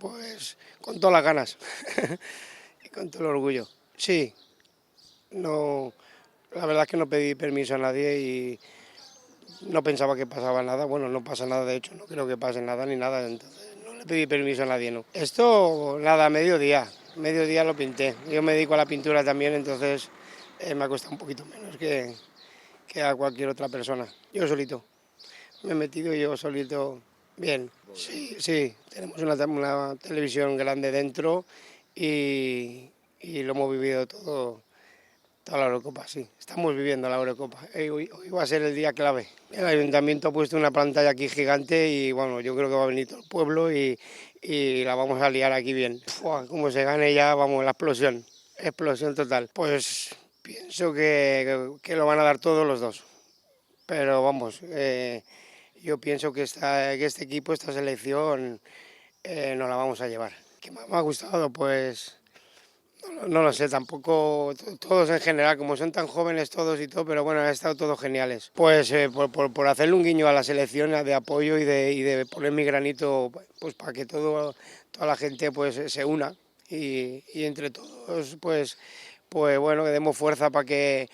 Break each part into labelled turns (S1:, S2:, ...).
S1: Pues con todas las ganas y con todo el orgullo. Sí, no, la verdad es que no pedí permiso a nadie y no pensaba que pasaba nada. Bueno, no pasa nada, de hecho, no creo que pase nada ni nada, entonces no le pedí permiso a nadie, no. Esto, nada, mediodía lo pinté. Yo me dedico a la pintura también, entonces me ha costado un poquito menos que a cualquier otra persona. Yo solito, me he metido yo solito. Bien, sí, sí, tenemos una televisión grande dentro y lo hemos vivido todo, toda la Eurocopa, sí. Estamos viviendo la Eurocopa. Hoy va a ser el día clave. El ayuntamiento ha puesto una pantalla aquí gigante y bueno, yo creo que va a venir todo el pueblo y la vamos a liar aquí bien. Fua, como se gane ya, vamos, la explosión, explosión total. Pues pienso que lo van a dar todos los dos, pero vamos, yo pienso que este equipo, esta selección, nos la vamos a llevar. ¿Qué más me ha gustado? Pues no lo sé, tampoco, todos en general, como son tan jóvenes todos y todo, pero bueno, han estado todos geniales. Pues por hacerle un guiño a la selección de apoyo y de poner mi granito, pues para que toda la gente pues se una y entre todos pues bueno, que demos fuerza para que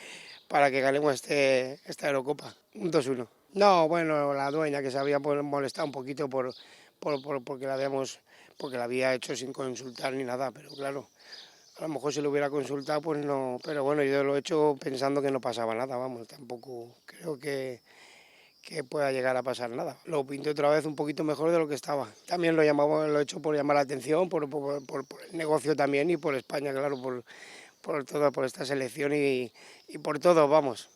S1: ganemos esta Eurocopa, un 2-1. No, bueno, la dueña que se había molestado un poquito porque la había hecho sin consultar ni nada, pero claro, a lo mejor si lo hubiera consultado, pues no, pero bueno, yo lo he hecho pensando que no pasaba nada, vamos, tampoco creo que pueda llegar a pasar nada. Lo pinté otra vez un poquito mejor de lo que estaba. También lo he hecho por llamar la atención, por el negocio también y por España, claro, por esta selección y por todo, vamos.